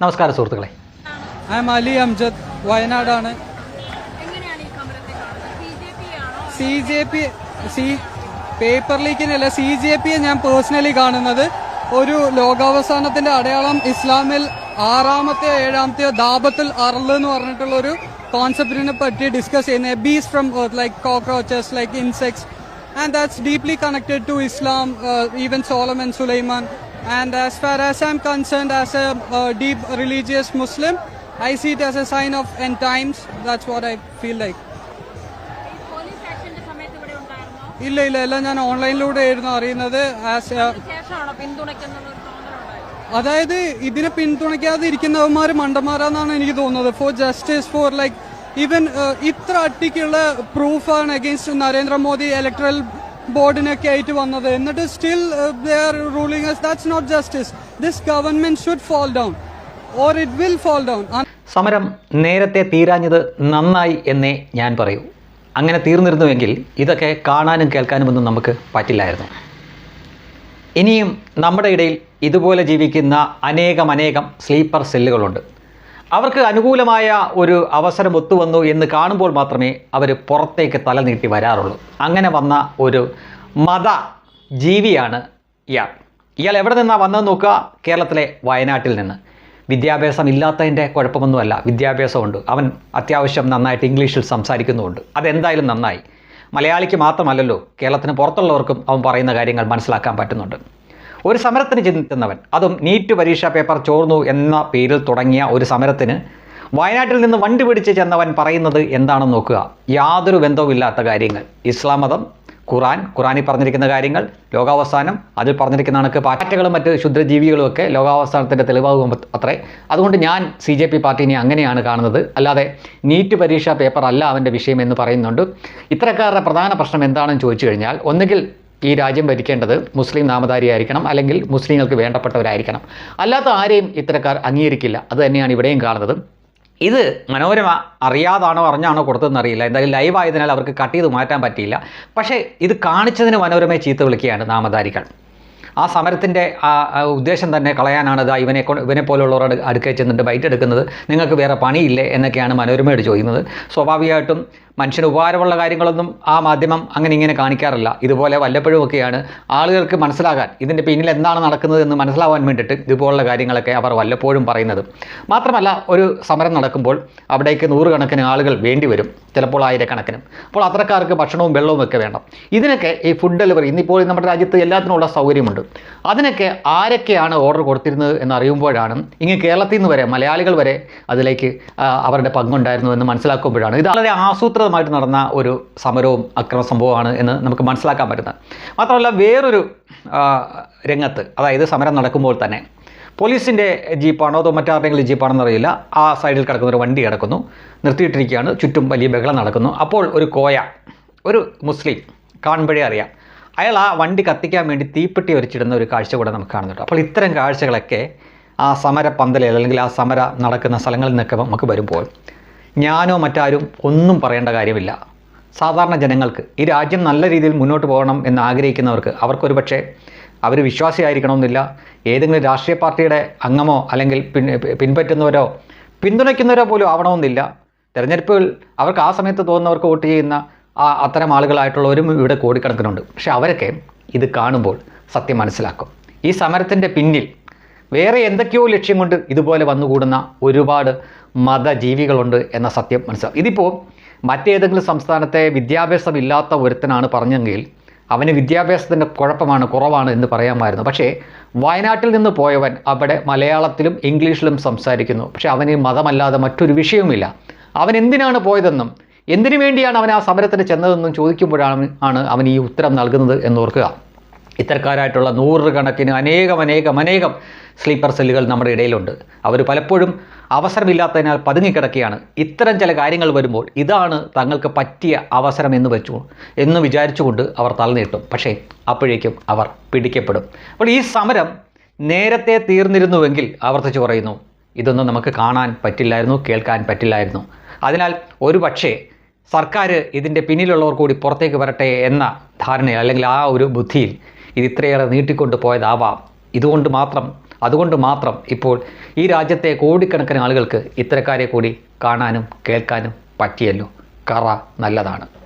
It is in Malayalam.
നമസ്കാരം സുഹൃത്തുക്കളെ. ഐ എം അലി അംജദ്, വയനാടാണ്. പേപ്പർ ലീക്കിനല്ല, CJP ഞാൻ പേഴ്സണലി കാണുന്നത് ഒരു ലോകാവസാനത്തിന്റെ അടയാളം. ഇസ്ലാമിൽ 6-ാമത്തെയോ 7-ാമത്തെയോ ദാബത്തുൽ അർള് എന്ന് പറഞ്ഞിട്ടുള്ള ഒരു കോൺസെപ്റ്റിനെ പറ്റി ഡിസ്കസ് ചെയ്യുന്നത്. Bees from earth like cockroaches, like insects, and that's deeply connected to Islam, even Solomon Sulaiman. And as far as I'm concerned, as a deep religious Muslim, I see it as a sign of end times. That's what I feel like. ഇല്ല, ഞാൻ ഓൺലൈനിലൂടെ ആയിരുന്നു അറിയുന്നത്. അതായത് ഇതിനെ പിന്തുണയ്ക്കാതെ ഇരിക്കുന്നവന്മാർ മണ്ടന്മാരാന്നാണ് എനിക്ക് തോന്നുന്നത്. Four justice, for like even ഇത്ര അട്ടിക്കുള്ള പ്രൂഫാണ് അഗെയിൻസ്റ്റ് നരേന്ദ്രമോദി ഇലക്ട്രൽ ബോർഡിനൊക്കെ ആയിട്ട് വന്നത്. എന്നിട്ട് still they are ruling us. That's not justice. This government should fall down or it will fall down. സമരം നേരത്തെ തീരാഞ്ഞത് നന്നായി എന്നേ ഞാൻ പറയൂ. അങ്ങനെ തീർന്നിരുന്നുവെങ്കിൽ ഇതൊക്കെ കാണാനും കേൾക്കാനുമൊന്നും നമുക്ക് പറ്റില്ലായിരുന്നു. ഇനിയും നമ്മുടെ ഇടയിൽ ഇതുപോലെ ജീവിക്കുന്ന അനേകം സ്ലീപ്പർ സെല്ലുകളുണ്ട്. അവർക്ക് അനുകൂലമായ ഒരു അവസരം ഒത്തുവന്നു എന്ന് കാണുമ്പോൾ മാത്രമേ അവർ പുറത്തേക്ക് തല നീട്ടി വരാറുള്ളൂ. അങ്ങനെ വന്ന ഒരു മത ജീവിയാണ് ഇയാൾ എവിടെ നിന്നാണ് വന്നതെന്ന് നോക്കുക. കേരളത്തിലെ വയനാട്ടിൽ നിന്ന്. വിദ്യാഭ്യാസം ഇല്ലാത്തതിൻ്റെ കുഴപ്പമൊന്നുമല്ല, വിദ്യാഭ്യാസമുണ്ട്. അവൻ അത്യാവശ്യം നന്നായിട്ട് ഇംഗ്ലീഷിൽ സംസാരിക്കുന്നുമുണ്ട്. അതെന്തായാലും നന്നായി. മലയാളിക്ക് മാത്രമല്ലല്ലോ, കേരളത്തിന് പുറത്തുള്ളവർക്കും അവൻ പറയുന്ന കാര്യങ്ങൾ മനസ്സിലാക്കാൻ പറ്റുന്നുണ്ട്. ഒരു സമരത്തിന് ചിന്തിക്കുന്നവൻ, അതും നീറ്റ് പരീക്ഷാ പേപ്പർ ചോർന്നു എന്ന പേരിൽ തുടങ്ങിയ ഒരു സമരത്തിന് വയനാട്ടിൽ നിന്ന് വണ്ടി പിടിച്ച് ചെന്നവൻ പറയുന്നത് എന്താണെന്ന് നോക്കുക. യാതൊരു ബന്ധവുമില്ലാത്ത കാര്യങ്ങൾ. ഇസ്ലാം മതം, ഖുറാനിൽ പറഞ്ഞിരിക്കുന്ന കാര്യങ്ങൾ, ലോകാവസാനം, അതിൽ പറഞ്ഞിരിക്കുന്ന കണക്ക് പാറ്റകളും മറ്റ് ക്ഷുദ്രജീവികളും ഒക്കെ ലോകാവസാനത്തിൻ്റെ തെളിവാകും അത്രേ. അതുകൊണ്ട് ഞാൻ CJP പാർട്ടിനെ അങ്ങനെയാണ് കാണുന്നത്. അല്ലാതെ നീറ്റ് പരീക്ഷാ പേപ്പർ അല്ല അവൻ്റെ വിഷയം എന്ന് പറയുന്നുണ്ട്. ഇത്തരക്കാരുടെ പ്രധാന പ്രശ്നം എന്താണെന്ന് ചോദിച്ചു കഴിഞ്ഞാൽ, ഒന്നുകിൽ ഈ രാജ്യം ഭരിക്കേണ്ടത് മുസ്ലിം നാമധാരിയായിരിക്കണം, അല്ലെങ്കിൽ മുസ്ലിങ്ങൾക്ക് വേണ്ടപ്പെട്ടവരായിരിക്കണം. അല്ലാത്ത ആരെയും ഇത്തരക്കാർ അംഗീകരിക്കില്ല. അത് തന്നെയാണ് ഇവിടെയും കാണുന്നത്. ഇത് മനോരമ അറിയാതാണോ അറിഞ്ഞാണോ കൊടുത്തതെന്നറിയില്ല. എന്തായാലും ലൈവായതിനാൽ അവർക്ക് കട്ട് ചെയ്ത് മാറ്റാൻ പറ്റിയില്ല. പക്ഷേ ഇത് കാണിച്ചതിന് മനോരമയെ ചീത്ത വിളിക്കുകയാണ് നാമധാരികൾ. ആ സമരത്തിൻ്റെ ഉദ്ദേശം തന്നെ കളയാനാണ് ഇവനെ പോലുള്ളവരോട് അടുക്കേ ചെന്നിട്ട് ബൈറ്റ് എടുക്കുന്നത്. നിങ്ങൾക്ക് വേറെ പണിയില്ലേ എന്നൊക്കെയാണ് മനോരമയോട് ചോദിക്കുന്നത്. സ്വാഭാവികമായിട്ടും മനുഷ്യന് ഉപകാരമുള്ള കാര്യങ്ങളൊന്നും ആ മാധ്യമം ഇങ്ങനെ കാണിക്കാറില്ല. ഇതുപോലെ വല്ലപ്പോഴുമൊക്കെയാണ് ആളുകൾക്ക് മനസ്സിലാകാൻ, ഇതിൻ്റെ പിന്നിൽ എന്താണ് നടക്കുന്നത് എന്ന് മനസ്സിലാവാൻ വേണ്ടിയിട്ട് ഇതുപോലുള്ള കാര്യങ്ങളൊക്കെ അവർ വല്ലപ്പോഴും പറയുന്നത്. മാത്രമല്ല, ഒരു സമരം നടക്കുമ്പോൾ അവിടേക്ക് 100 കണക്കിന് ആളുകൾ വേണ്ടി വരും, ചിലപ്പോൾ 1000 കണക്കിനും. അപ്പോൾ അത്രക്കാർക്ക് ഭക്ഷണവും വെള്ളവും ഒക്കെ വേണം. ഇതിനൊക്കെ ഈ ഫുഡ് ഡെലിവറി, ഇന്നിപ്പോൾ നമ്മുടെ രാജ്യത്ത് എല്ലാത്തിനുള്ള സൗകര്യമുണ്ട്. അതിനൊക്കെ ആരൊക്കെയാണ് ഓർഡർ കൊടുത്തിരുന്നത് എന്നറിയുമ്പോഴാണ് കേരളത്തിൽ നിന്ന് വരെ മലയാളികൾ വരെ അതിലേക്ക് അവരുടെ പങ്കുണ്ടായിരുന്നു എന്ന് മനസ്സിലാക്കുമ്പോഴാണ് ഇത് വളരെ ആസൂത്രിതമായിട്ട് നടന്ന ഒരു സമരവും അക്രമ സംഭവമാണ് എന്ന് നമുക്ക് മനസ്സിലാക്കാൻ പറ്റുന്നത്. മാത്രമല്ല, വേറൊരു രംഗത്ത്, അതായത് സമരം നടക്കുമ്പോൾ തന്നെ പോലീസിൻ്റെ ജീപ്പാണോ അതോ മറ്റാരുടെങ്കിലും ജീപ്പാണെന്ന് അറിയില്ല, ആ സൈഡിൽ കിടക്കുന്ന ഒരു വണ്ടി കിടക്കുന്നു, നിർത്തിയിട്ടിരിക്കുകയാണ്. ചുറ്റും വലിയ ബഹളം നടക്കുന്നു. അപ്പോൾ ഒരു മുസ്ലിം കാണുമ്പോഴേ അറിയാം, അയാൾ ആ വണ്ടി കത്തിക്കാൻ വേണ്ടി തീപ്പെട്ടി ഒരിച്ചിടുന്ന ഒരു കാഴ്ച കൂടെ നമുക്ക് കാണുന്നുണ്ട്. അപ്പോൾ ഇത്തരം കാഴ്ചകളൊക്കെ ആ സമര പന്തലിൽ അല്ലെങ്കിൽ ആ സമര നടക്കുന്ന സ്ഥലങ്ങളിൽ നിന്നൊക്കെ നമുക്ക് വരുമ്പോൾ ഞാനോ മറ്റാരും ഒന്നും പറയേണ്ട കാര്യമില്ല. സാധാരണ ജനങ്ങൾക്ക്, ഈ രാജ്യം നല്ല രീതിയിൽ മുന്നോട്ട് പോകണം എന്ന് ആഗ്രഹിക്കുന്നവർക്ക്, അവർക്കൊരു പക്ഷേ അവർ വിശ്വാസിയായിരിക്കണമെന്നില്ല, ഏതെങ്കിലും രാഷ്ട്രീയ പാർട്ടിയുടെ അംഗമോ അല്ലെങ്കിൽ പിൻപറ്റുന്നവരോ പിന്തുണയ്ക്കുന്നവരോ പോലും ആവണമെന്നില്ല. തെരഞ്ഞെടുപ്പുകൾ അവർക്ക് ആ സമയത്ത് തോന്നുന്നവർക്ക് വോട്ട് ചെയ്യുന്ന അത്തരം ആളുകളായിട്ടുള്ളവരും ഇവിടെ കോടിക്കണക്കിനുണ്ട്. പക്ഷെ അവരൊക്കെ ഇത് കാണുമ്പോൾ സത്യം മനസ്സിലാക്കും. ഈ സമരത്തിൻ്റെ പിന്നിൽ വേറെ എന്തൊക്കെയോ ലക്ഷ്യം കൊണ്ട് ഇതുപോലെ വന്നുകൂടുന്ന ഒരുപാട് മതജീവികളുണ്ട് എന്ന സത്യം മനസ്സിലാക്കും. ഇതിപ്പോൾ മറ്റേതെങ്കിലും സംസ്ഥാനത്തെ വിദ്യാഭ്യാസം ഇല്ലാത്ത ഒരുത്തനാണ് പറഞ്ഞെങ്കിൽ അവന് വിദ്യാഭ്യാസത്തിൻ്റെ കുറവാണ് എന്ന് പറയാമായിരുന്നു. പക്ഷേ വയനാട്ടിൽ നിന്ന് പോയവൻ അവിടെ മലയാളത്തിലും ഇംഗ്ലീഷിലും സംസാരിക്കുന്നു. പക്ഷേ അവന് മതമല്ലാതെ മറ്റൊരു വിഷയവുമില്ല. അവൻ എന്തിനാണ് പോയതെന്നും എന്തിനു വേണ്ടിയാണ് അവൻ ആ സമരത്തിന് ചെന്നതെന്നും ചോദിക്കുമ്പോഴാണ് അവൻ ഈ ഉത്തരം നൽകുന്നത് എന്നോർക്കുക. ഇത്തരക്കാരായിട്ടുള്ള 100 കണക്കിന് അനേകം സ്ലീപ്പർ സെല്ലുകൾ നമ്മുടെ ഇടയിലുണ്ട്. അവർ പലപ്പോഴും അവസരമില്ലാത്തതിനാൽ പതുങ്ങിക്കിടക്കുകയാണ്. ഇത്തരം ചില കാര്യങ്ങൾ വരുമ്പോൾ ഇതാണ് തങ്ങൾക്ക് പറ്റിയ അവസരം എന്ന് വിചാരിച്ചുകൊണ്ട് അവർ തലനീട്ടും. പക്ഷേ അപ്പോഴേക്കും അവർ പിടിക്കപ്പെടും. അപ്പോൾ ഈ സമരം നേരത്തെ തീർന്നിരുന്നുവെങ്കിൽ, ആവർത്തിച്ച് പറയുന്നു, ഇതൊന്നും നമുക്ക് കാണാൻ പറ്റില്ലായിരുന്നു, കേൾക്കാൻ പറ്റില്ലായിരുന്നു. അതിനാൽ ഒരു പക്ഷേ സർക്കാർ ഇതിൻ്റെ പിന്നിലുള്ളവർ കൂടി പുറത്തേക്ക് വരട്ടെ എന്ന ധാരണയിൽ അല്ലെങ്കിൽ ആ ഒരു ബുദ്ധിയിൽ ഇത് ഇത്രയേറെ നീട്ടിക്കൊണ്ട് പോയതാവാം. ഇതുകൊണ്ട് മാത്രം അതുകൊണ്ട് മാത്രം ഇപ്പോൾ ഈ രാജ്യത്തെ കോടിക്കണക്കിന് ആളുകൾക്ക് ഇത്തരക്കാരെ കൂടി കാണാനും കേൾക്കാനും പറ്റിയല്ലോ. കറ നല്ലതാണ്.